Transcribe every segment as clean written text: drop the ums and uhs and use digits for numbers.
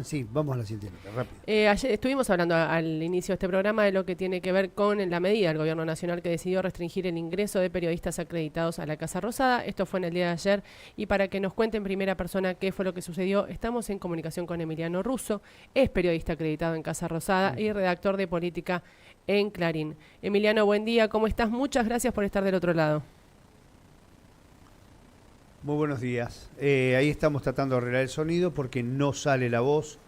Sí, vamos a la siguiente nota, rápido. Ayer estuvimos hablando al inicio de este programa de lo que tiene que ver con la medida del gobierno nacional que decidió restringir el ingreso de periodistas acreditados a la Casa Rosada. Esto fue en el día de ayer y para que nos cuente en primera persona qué fue lo que sucedió, estamos en comunicación con Emiliano Russo, es periodista acreditado en Casa Rosada y redactor de política en Clarín. Emiliano, buen día, ¿cómo estás? Muchas gracias por estar del otro lado. Muy buenos días. Ahí estamos tratando de arreglar el sonido porque no sale la voz,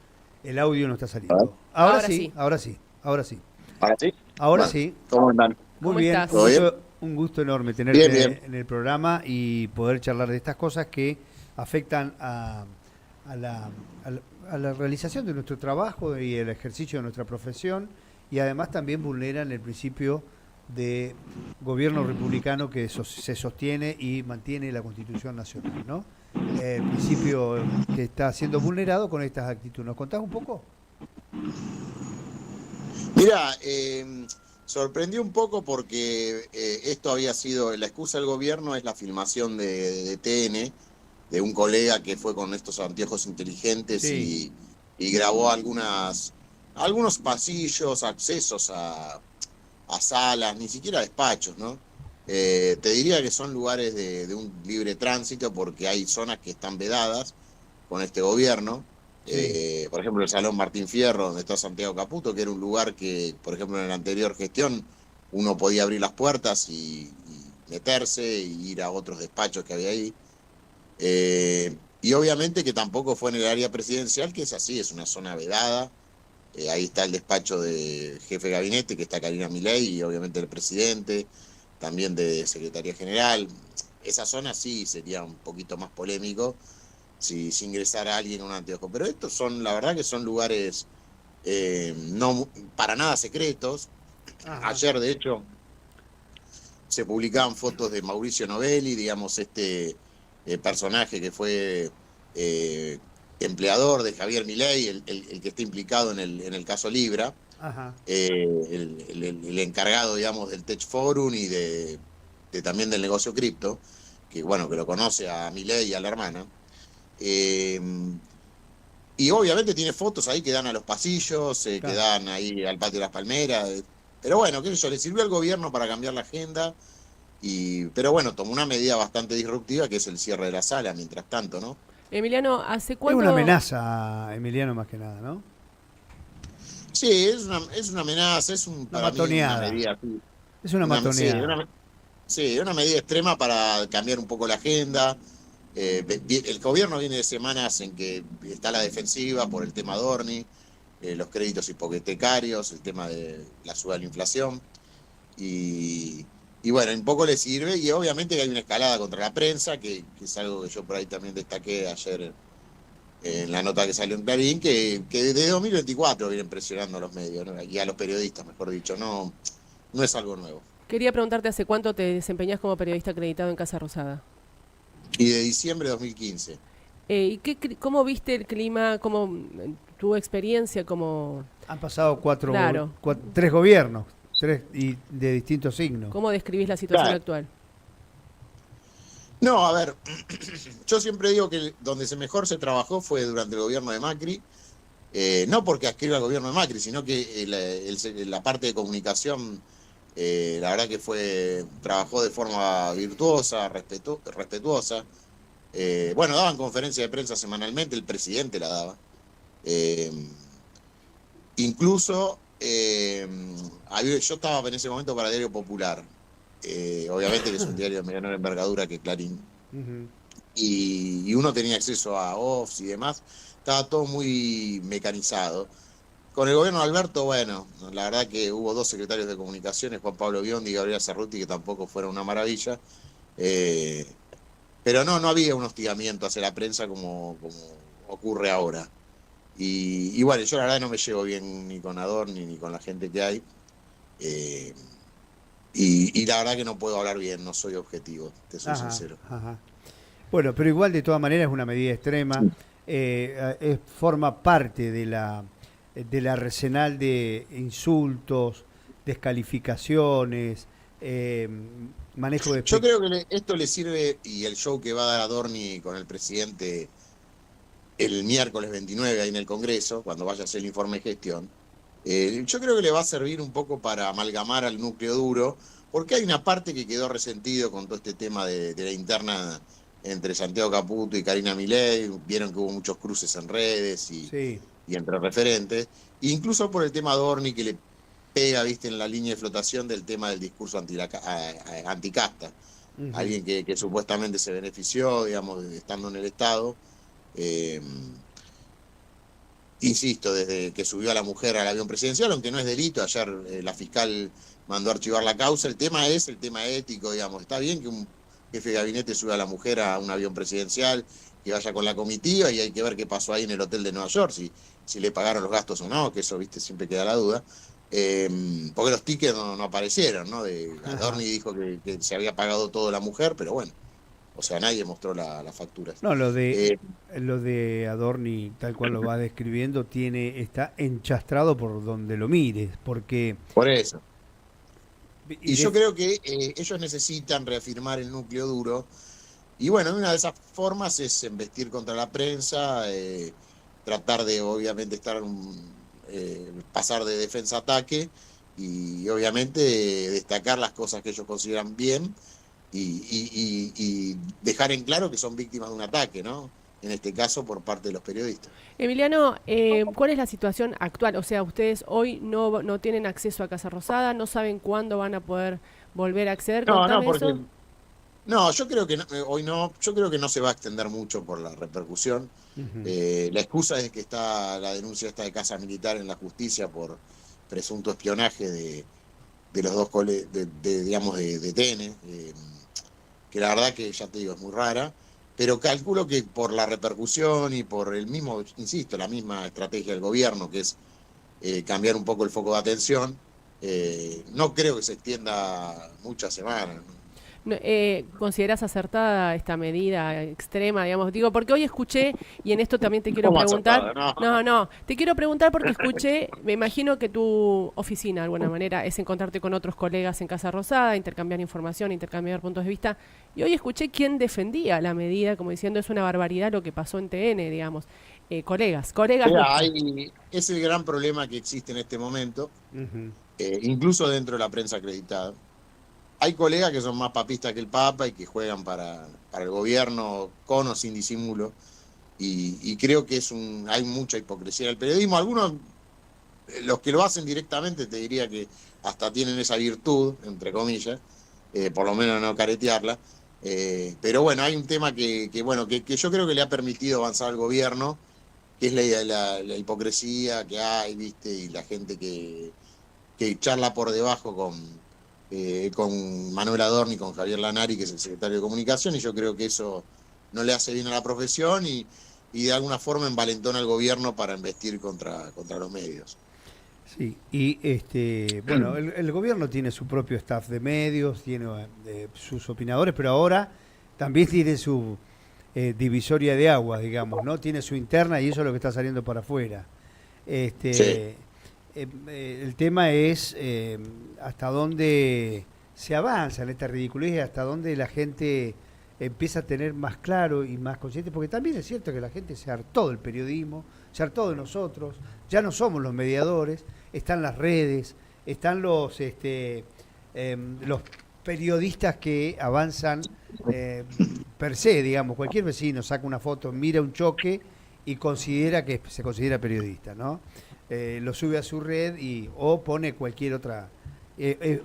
el audio no está A ver, saliendo. Ahora Ahora sí, sí. ahora sí, ahora sí. ¿ahora sí? Ahora Bueno, sí. ¿cómo andan? Muy ¿Cómo bien, estás? ¿Todo bien? un gusto enorme Bien, bien. tenerte en el programa y poder charlar de estas cosas que afectan a a la realización de nuestro trabajo y el ejercicio de nuestra profesión y además también vulneran el principio de gobierno republicano que se sostiene y mantiene la Constitución Nacional, ¿no? El principio que está siendo vulnerado con estas actitudes. ¿Nos contás un poco? Mira, sorprendió un poco porque esto había sido, la excusa del gobierno es la filmación de TN, de un colega que fue con estos anteojos inteligentes Sí. y grabó algunos pasillos, accesos a salas, ni siquiera despachos, ¿no? Te diría que son lugares de un libre tránsito porque hay zonas que están vedadas con este gobierno. Sí. Por ejemplo, el Salón Martín Fierro, donde está Santiago Caputo, que era un lugar que, por ejemplo, en la anterior gestión uno podía abrir las puertas y meterse y ir a otros despachos que había ahí. Y obviamente que tampoco fue en el área presidencial, que es así, es una zona vedada. Ahí está el despacho de jefe de gabinete, que está Karina Milei, y obviamente el presidente, también de secretaría general. Esa zona sí sería un poquito más polémico si ingresara alguien en un anteojo. Pero estos son, la verdad que son lugares no para nada secretos. Ajá. Ayer, de hecho, se publicaban fotos de Mauricio Novelli, digamos, este personaje que fue eh, empleador de Javier Milei, el que está implicado en el caso Libra, Ajá. el encargado, digamos, del Tech Forum y también del negocio cripto, que bueno, que lo conoce a Milei y a la hermana. Eh, y obviamente tiene fotos ahí que dan a los pasillos, que Claro. dan ahí al patio de las palmeras. Pero bueno, qué sé yo, le sirvió al gobierno para cambiar la agenda. Pero bueno, tomó una medida bastante disruptiva que es el cierre de la sala, mientras tanto, ¿no? Emiliano, ¿hace Es una cuánto? amenaza, Emiliano, más que nada, ¿no? Sí, es una amenaza, Una para mí una matoneada. medida así. Es una Sí, matoneada. sí, una medida extrema para cambiar un poco la agenda. El gobierno viene de semanas en que está a la defensiva por el tema Dorni, los créditos hipotecarios, el tema de la suba de la inflación. Y, y bueno, un poco le sirve. Y obviamente que hay una escalada contra la prensa, que es algo que yo por ahí también destaqué ayer en la nota que salió en Clarín, que desde 2024 vienen presionando a los medios, ¿no? Y a los periodistas, mejor dicho. No, no es algo nuevo. Quería preguntarte hace cuánto te desempeñás como periodista acreditado en Casa Rosada. Y de diciembre de 2015. ¿Y cómo viste el clima, cómo tu experiencia como, Han pasado claro, tres gobiernos, tres y de distintos signos. cómo describís la situación Claro. actual? No, a ver, yo siempre digo que donde mejor se trabajó fue durante el gobierno de Macri, no porque adscriba al gobierno de Macri, sino que la parte de comunicación, la verdad que trabajó de forma virtuosa, respetuosa. Bueno, daban conferencia de prensa semanalmente, el presidente la daba. Eh, Incluso yo estaba en ese momento para Diario Popular, obviamente que es un diario de menor envergadura que Clarín, Ujú. y uno tenía acceso a offs y demás, estaba todo muy mecanizado. Con el gobierno de Alberto, bueno, la verdad que hubo dos secretarios de comunicaciones, Juan Pablo Biondi y Gabriela Cerruti, que tampoco fueron una maravilla, eh, pero no había un hostigamiento hacia la prensa como ocurre ahora. Y bueno, yo la verdad no me llevo bien ni con Adorni ni con la gente que hay. eh, y la verdad que no puedo hablar bien, no soy objetivo, te soy Ajá, sincero. ajá. Bueno, pero igual de todas maneras es una medida extrema. Forma parte de la arsenal de insultos, descalificaciones, eh, manejo de Yo creo que esto le sirve, y el show que va a dar Adorni con el presidente el miércoles 29 ahí en el Congreso, cuando vaya a hacer el informe de gestión, yo creo que le va a servir un poco para amalgamar al núcleo duro, porque hay una parte que quedó resentido con todo este tema de la interna entre Santiago Caputo y Karina Milei. Vieron que hubo muchos cruces en redes Sí. y entre referentes, incluso por el tema Adorni, que le pega, viste, en la línea de flotación del tema del discurso anticasta. Ujú. Alguien que supuestamente se benefició, digamos, estando en el Estado. Eh, Insisto, desde que subió a la mujer al avión presidencial, aunque no es delito, ayer la fiscal mandó archivar la causa, el tema es el tema ético, digamos. Está bien que un jefe de gabinete suba a la mujer a un avión presidencial, que vaya con la comitiva, y hay que ver qué pasó ahí en el hotel de Nueva York, si le pagaron los gastos o no, que eso, viste, siempre queda la duda. Porque los tickets no aparecieron, ¿no? Adorni dijo que se había pagado todo la mujer, pero bueno, o sea, nadie mostró las facturas. No, Eh, lo de Adorni, tal cual lo va describiendo, está enchastrado por donde lo mires, porque por eso. y Y yo de- creo que ellos necesitan reafirmar el núcleo duro. Y bueno, una de esas formas es embestir contra la prensa, tratar de obviamente pasar de defensa a ataque y obviamente destacar las cosas que ellos consideran bien y dejar en claro que son víctimas de un ataque, ¿no? En este caso por parte de los periodistas. Emiliano, ¿cuál es la situación actual? O sea, ustedes hoy no tienen acceso a Casa Rosada, no saben cuándo van a poder volver a acceder. No, Contame porque eso. no, yo creo que hoy no, yo creo que no se va a extender mucho por la repercusión. Ujú. La excusa es que está la denuncia esta de Casa Militar en la justicia por presunto espionaje de los dos digamos, de TN, que la verdad que ya te digo, es muy rara, pero calculo que por la repercusión y por el mismo, insisto, la misma estrategia del gobierno, que es cambiar un poco el foco de atención, no creo que se extienda muchas semanas. No, ¿considerás acertada esta medida extrema, digamos? Digo, porque hoy escuché, y en esto también te quiero ¿Cómo preguntar, acertada? No. no, te quiero preguntar porque escuché, me imagino que tu oficina de alguna manera es encontrarte con otros colegas en Casa Rosada, intercambiar información, intercambiar puntos de vista, y hoy escuché quién defendía la medida, como diciendo es una barbaridad lo que pasó en TN, digamos. Colegas Mira, nuestros. es el gran problema que existe en este momento, Ujú. incluso dentro de la prensa acreditada. Hay colegas que son más papistas que el Papa y que juegan para el gobierno con o sin disimulo. Y creo que hay mucha hipocresía en el periodismo. Algunos, los que lo hacen directamente, te diría que hasta tienen esa virtud, entre comillas, por lo menos no caretearla. Pero bueno, hay un tema bueno, que yo creo que le ha permitido avanzar al gobierno, que es la hipocresía que hay, ¿viste? Y la gente que charla por debajo con Manuel Adorni, con Javier Lanari, que es el secretario de Comunicación, y yo creo que eso no le hace bien a la profesión y de alguna forma envalentona al gobierno para embestir contra los medios. Sí, y bueno, el gobierno tiene su propio staff de medios, tiene sus opinadores, pero ahora también tiene su divisoria de aguas, digamos, ¿no? Tiene su interna y eso es lo que está saliendo para afuera. Sí. El tema es hasta dónde se avanza en esta ridiculez, hasta dónde la gente empieza a tener más claro y más consciente, porque también es cierto que la gente se hartó del periodismo, se hartó de nosotros, ya no somos los mediadores, están las redes, están los periodistas que avanzan per se, digamos, cualquier vecino saca una foto, mira un choque y considera que se considera periodista, ¿no? Lo sube a su red o pone cualquier otra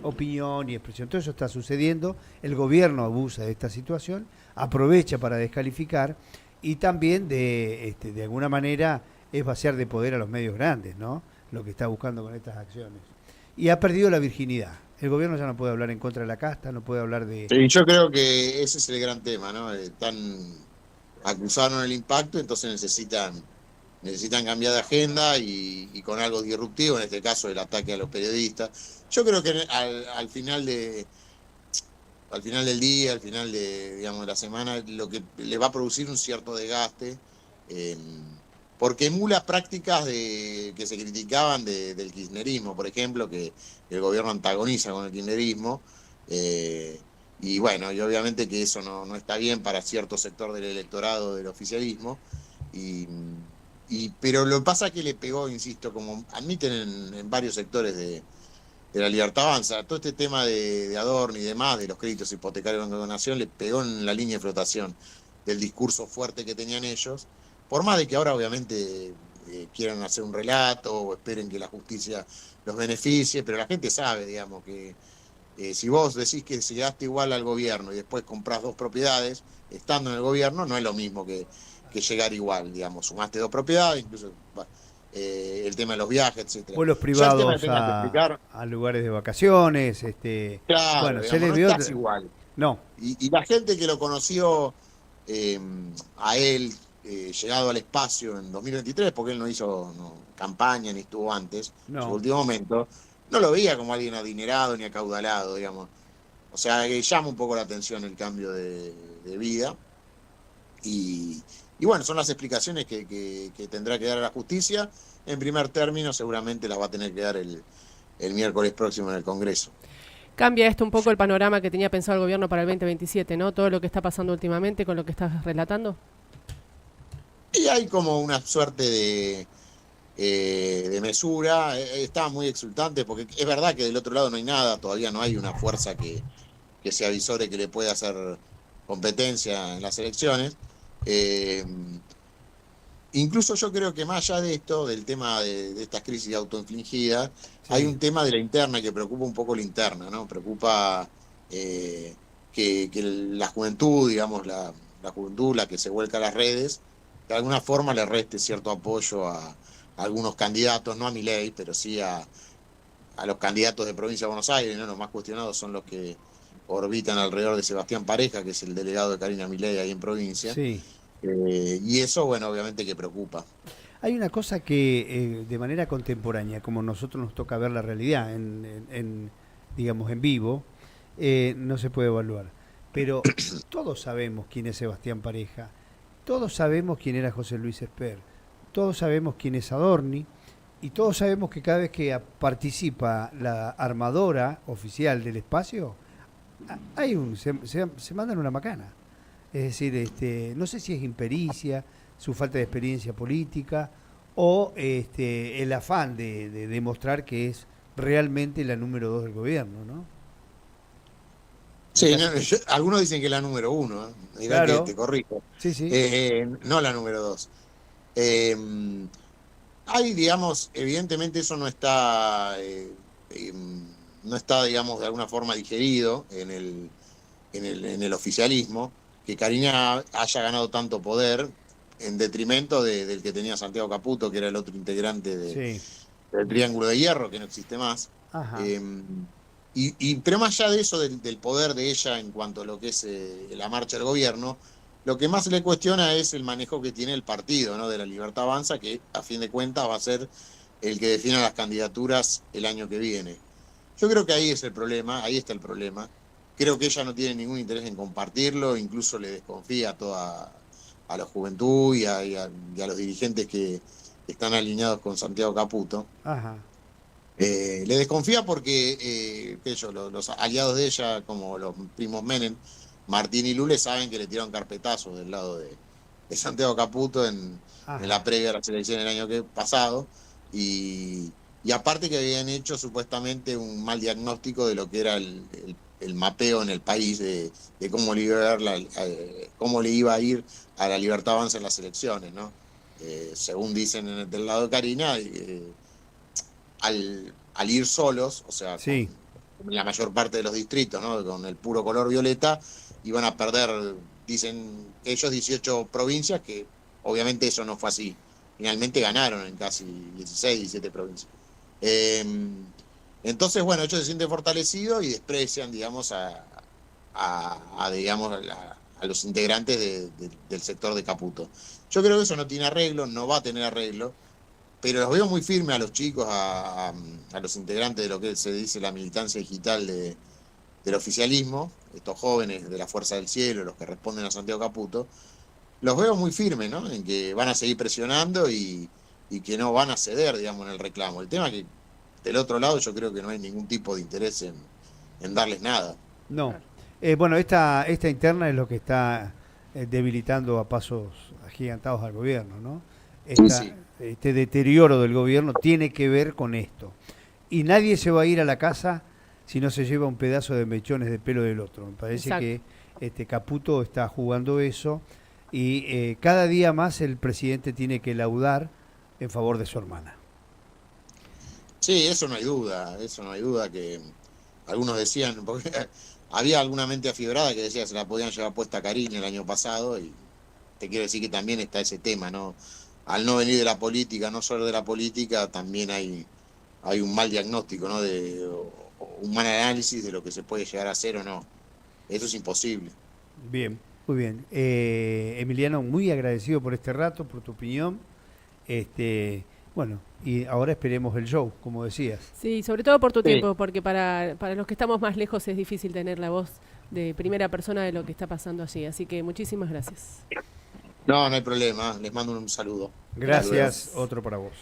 opinión y expresión. Todo eso está sucediendo, el gobierno abusa de esta situación, aprovecha para descalificar y también de alguna manera es vaciar de poder a los medios grandes, ¿no? Lo que está buscando con estas acciones. Y ha perdido la virginidad. El gobierno ya no puede hablar en contra de la casta, no puede hablar de... Y yo creo que ese es el gran tema, ¿no? Acusaron el impacto, entonces necesitan cambiar de agenda y con algo disruptivo, en este caso el ataque a los periodistas. Yo creo que al final del día, al final digamos, de la semana, lo que le va a producir un cierto desgaste, porque emula prácticas que se criticaban del kirchnerismo, por ejemplo, que el gobierno antagoniza con el kirchnerismo, y bueno, y obviamente que eso no está bien para cierto sector del electorado del oficialismo, Pero lo que pasa es que le pegó, insisto, como admiten en varios sectores de la Libertad Avanza, todo este tema de Adorno y demás, de los créditos hipotecarios de Banco de Nación, le pegó en la línea de flotación del discurso fuerte que tenían ellos, por más de que ahora obviamente quieran hacer un relato o esperen que la justicia los beneficie, pero la gente sabe, digamos, que si vos decís que se llegaste igual al gobierno y después comprás 2 propiedades, estando en el gobierno, no es lo mismo que llegar igual, digamos, sumaste 2 propiedades, incluso el tema de los viajes, etcétera. Vuelos Ya el tema que privados tengas que explicar, a lugares de vacaciones, claro, bueno, se digamos, les no vio, estás igual. no, Y la gente que lo conoció eh, a él llegado al espacio en 2023, porque él no hizo campaña ni estuvo antes, en su no. último momento, no lo veía como alguien adinerado ni acaudalado, digamos. O sea, que llama un poco la atención el cambio de vida. Y bueno, son las explicaciones que tendrá que dar a la justicia. En primer término, seguramente las va a tener que dar el miércoles próximo en el Congreso. Cambia esto un poco el panorama que tenía pensado el gobierno para el 2027, ¿no? Todo lo que está pasando últimamente con lo que estás relatando. Y hay como una suerte de mesura. Está muy exultante porque es verdad que del otro lado no hay nada, todavía no hay una fuerza que se avisore que le pueda hacer competencia en las elecciones. Incluso yo creo que más allá de esto, del tema de estas crisis autoinfligidas, Sí. hay un tema de la interna que preocupa un poco la interna, ¿no? Preocupa que la juventud, digamos, la juventud, la que se vuelca a las redes, de alguna forma le reste cierto apoyo a algunos candidatos, no a Milei, pero sí a los candidatos de provincia de Buenos Aires, ¿no? Los más cuestionados son los que orbitan alrededor de Sebastián Pareja, que es el delegado de Karina Milei ahí en provincia. Sí. Y eso, bueno, obviamente que preocupa. Hay una cosa que de manera contemporánea, como nosotros nos toca ver la realidad digamos, en vivo, no se puede evaluar. Pero todos sabemos quién es Sebastián Pareja, todos sabemos quién era José Luis Esper, todos sabemos quién es Adorni, y todos sabemos que cada vez que participa la armadora oficial del espacio, se mandan una macana. Es decir, no sé si es impericia, su falta de experiencia política o el afán de demostrar que es realmente la número 2 del gobierno, ¿no? Sí, algunos dicen que es la número 1, mirá Claro. que te corrijo. Sí, sí. No la número 2. Hay, digamos, evidentemente eso no está, digamos, de alguna forma digerido en el oficialismo, que Karina haya ganado tanto poder en detrimento del que tenía Santiago Caputo, que era el otro integrante Sí. del Triángulo de Hierro, que no existe más. Ajá. Pero más allá de eso, del poder de ella en cuanto a lo que es la marcha del gobierno, lo que más le cuestiona es el manejo que tiene el partido, ¿no? De la Libertad Avanza, que a fin de cuentas va a ser el que defina las candidaturas el año que viene. Yo creo que ahí es el problema, ahí está el problema. Creo que ella no tiene ningún interés en compartirlo, incluso le desconfía a la juventud y a los dirigentes que están alineados con Santiago Caputo. Ajá. Le desconfía porque los aliados de ella, como los primos Menem, Martín y Lule, saben que le tiraron carpetazos del lado de Santiago Caputo en la previa de la selección el año pasado. Y aparte que habían hecho supuestamente un mal diagnóstico de lo que era el mapeo en el país de cómo le iba a ir a la Libertad Avanza en las elecciones, ¿no? Según dicen del lado de Karina, al ir solos, o sea, Sí. con la mayor parte de los distritos, ¿no? Con el puro color violeta, iban a perder, dicen ellos, 18 provincias, que obviamente eso no fue así. Finalmente ganaron en casi 16, 17 provincias. Entonces, bueno, ellos se sienten fortalecidos y desprecian, digamos, digamos, a los integrantes del sector de Caputo. Yo creo que eso no tiene arreglo, no va a tener arreglo, pero los veo muy firmes a los chicos, a los integrantes de lo que se dice la militancia digital del oficialismo, estos jóvenes de la Fuerza del Cielo, los que responden a Santiago Caputo, los veo muy firmes, ¿no? En que van a seguir presionando y que no van a ceder, digamos, en el reclamo. El tema es que del otro lado yo creo que no hay ningún tipo de interés en darles nada. No. Bueno, esta interna es lo que está debilitando a pasos agigantados al gobierno, ¿no? Sí. Este deterioro del gobierno tiene que ver con esto. Y nadie se va a ir a la casa si no se lleva un pedazo de mechones de pelo del otro. Me parece Exacto. que Caputo está jugando eso y cada día más el presidente tiene que laudar en favor de su hermana. Sí, eso no hay duda que algunos decían, porque había alguna mente afiebrada que decía que se la podían llevar puesta a Karine el año pasado, y te quiero decir que también está ese tema, ¿no? Al no venir de la política, no solo de la política, también hay un mal diagnóstico, ¿no? O un mal análisis de lo que se puede llegar a hacer o no. Eso es imposible. Bien, muy bien. Emiliano, muy agradecido por este rato, por tu opinión. Bueno, y ahora esperemos el show, como decías. Sí, sobre todo por tu Sí. tiempo, porque para los que estamos más lejos es difícil tener la voz de primera persona de lo que está pasando allí. Así que muchísimas gracias. No, no hay problema. Les mando un saludo. Gracias, otro para vos.